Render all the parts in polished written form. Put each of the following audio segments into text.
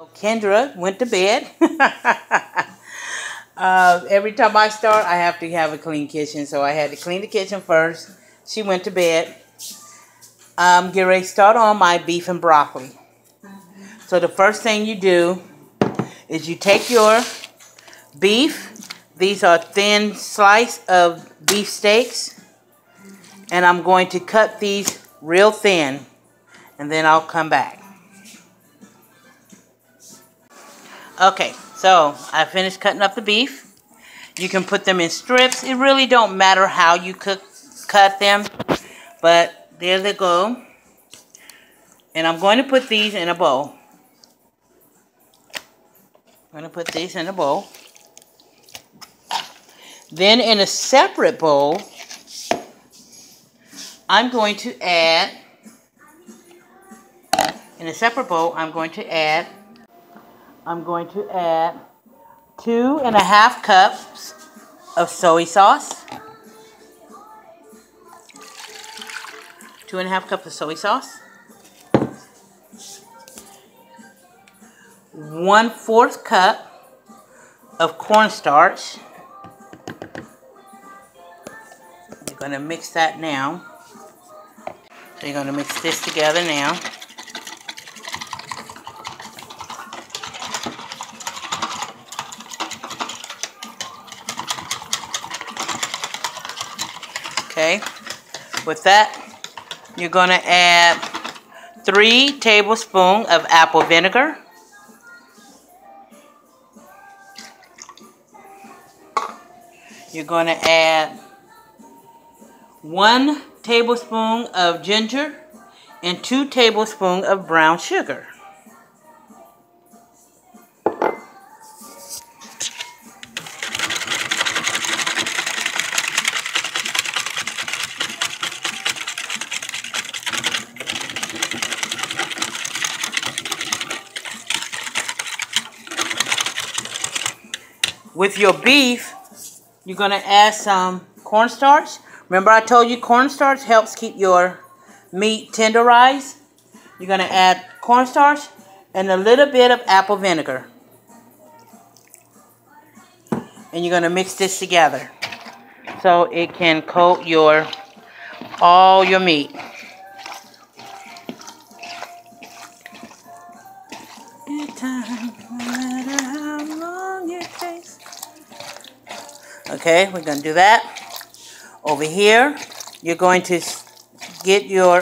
Kendra went to bed. Every time I start, I have to have a clean kitchen, so I had to clean the kitchen first. She went to bed. Get ready to start on my beef and broccoli. So the first thing you do is you take your beef. These are thin slices of beef steaks, and I'm going to cut these real thin, and then I'll come back. Okay, so I finished cutting up the beef. You can put them in strips. It really don't matter how you cut them, but there they go. And I'm going to put these in a bowl. I'm going to put these in a bowl. Then in a separate bowl, I'm going to add 2.5 cups of soy sauce. 2.5 cups of soy sauce. 1/4 cup of cornstarch. You're going to mix that now. So you're going to mix this together now. Okay, with that, you're going to add 3 tablespoons of apple vinegar. You're going to add 1 tablespoon of ginger and 2 tablespoons of brown sugar. With your beef, you're going to add some cornstarch. Remember I told you cornstarch helps keep your meat tenderized. You're going to add cornstarch and a little bit of apple vinegar. And you're going to mix this together so it can coat all your meat. Okay, we're going to do that. Over here, you're going to get your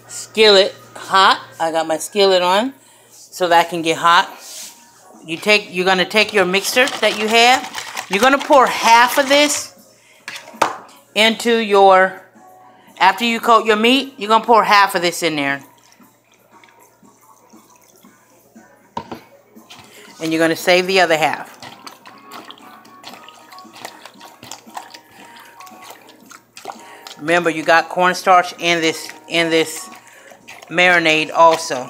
skillet hot. I got my skillet on so that I can get hot. You're going to take your mixer that you have. You're going to pour half of this into after you coat your meat, you're going to pour half of this in there. And you're going to save the other half. Remember, you got cornstarch in this marinade also.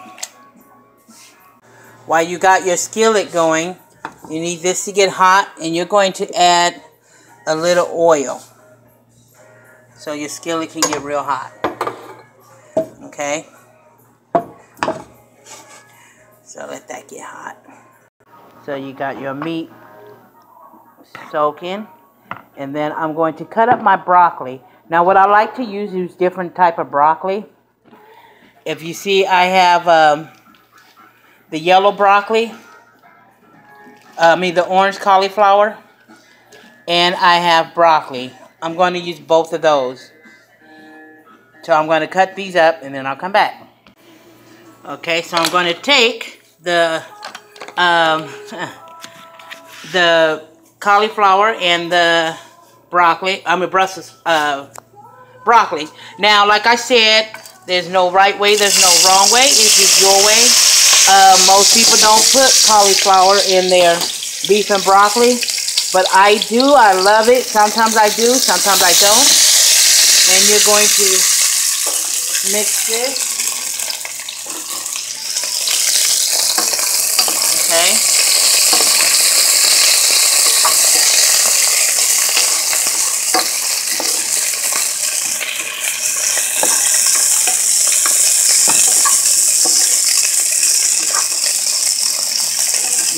While you got your skillet going, you need this to get hot, and you're going to add a little oil so your skillet can get real hot. Okay? So let that get hot. So you got your meat soaking, and then I'm going to cut up my broccoli. Now what I like to use different type of broccoli. If you see, I have the yellow broccoli, the orange cauliflower, and I have broccoli. I'm going to use both of those. So I'm going to cut these up and then I'll come back. Okay, so I'm going to take the cauliflower and the broccoli. Brussels broccoli. Now, like I said, there's no right way, there's no wrong way. It's just your way. Most people don't put cauliflower in their beef and broccoli, but I do. I love it. Sometimes I do, sometimes I don't. And you're going to mix this. Okay.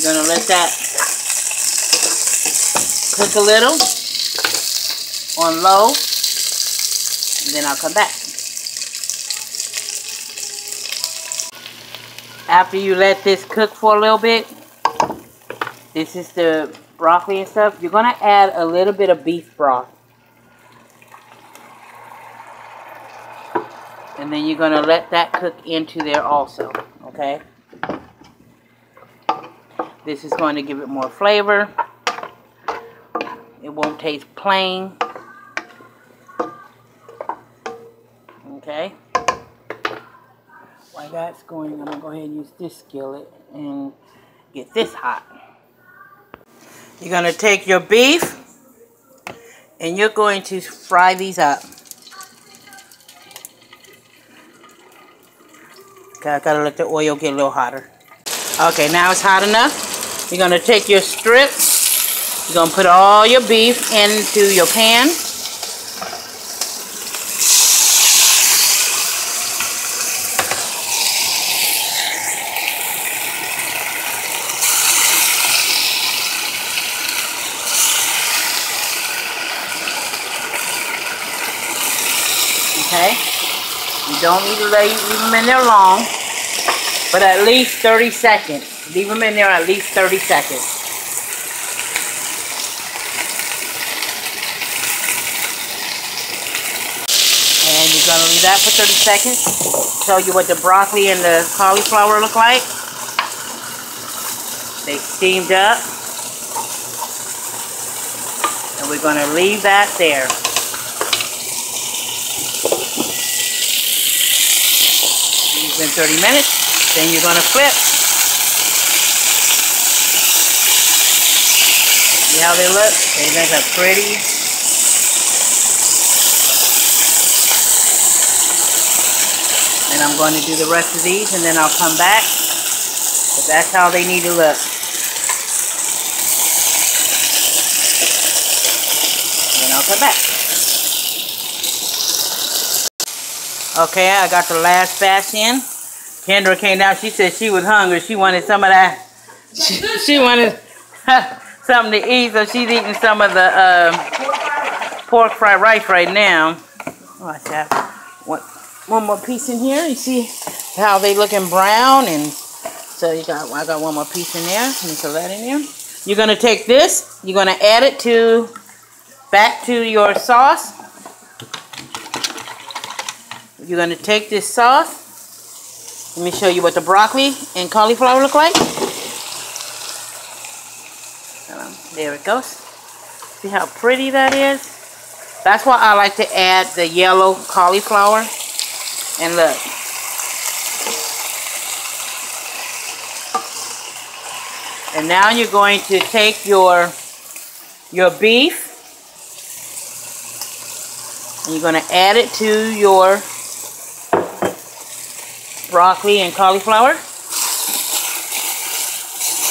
You're going to let that cook a little on low, and then I'll come back. After you let this cook for a little bit, this is the broccoli and stuff, you're going to add a little bit of beef broth. And then you're going to let that cook into there also, okay? This is going to give it more flavor. It won't taste plain. Okay? While that's going, I'm going to go ahead and use this skillet and get this hot. You're going to take your beef and you're going to fry these up. Okay, I gotta let the oil get a little hotter. Okay, now it's hot enough. You're gonna take your strips. You're gonna put all your beef into your pan. Okay? You don't need to leave them in there long, but at least 30 seconds. Leave them in there at least 30 seconds. And you're going to leave that for 30 seconds. Show you what the broccoli and the cauliflower look like. They steamed up. And we're going to leave that there. In 30 minutes, then you're going to flip. See how they look? They look pretty. And I'm going to do the rest of these and then I'll come back. But that's how they need to look. And I'll come back. Okay, I got the last batch in. Kendra came down. She said she was hungry. She wanted some of that. She wanted something to eat, so she's eating some of the pork fried rice right now. Watch that. One more piece in here. You see how they looking brown, and so I got one more piece in there. Let me throw that in there. You're gonna take this. You're gonna add it back to your sauce. You're going to take this sauce. Let me show you what the broccoli and cauliflower look like. There it goes. See how pretty that is? That's why I like to add the yellow cauliflower. And look. And now you're going to take your beef. And you're going to add it to your broccoli and cauliflower.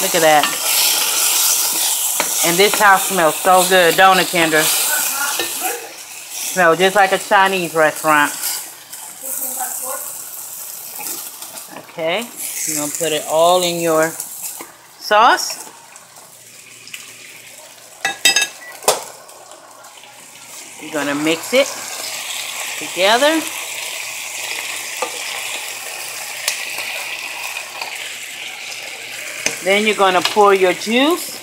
Look at that. And this house smells so good, don't it, Kendra? Smells just like a Chinese restaurant. Okay, you're going to put it all in your sauce. You're going to mix it together. Then you're going to pour your juice.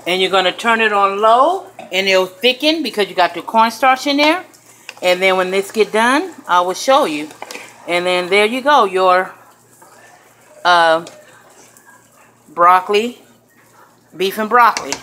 And you're going to turn it on low. And it'll thicken because you got the cornstarch in there. And then when this get done, I will show you. And then there you go. Your broccoli, beef and broccoli.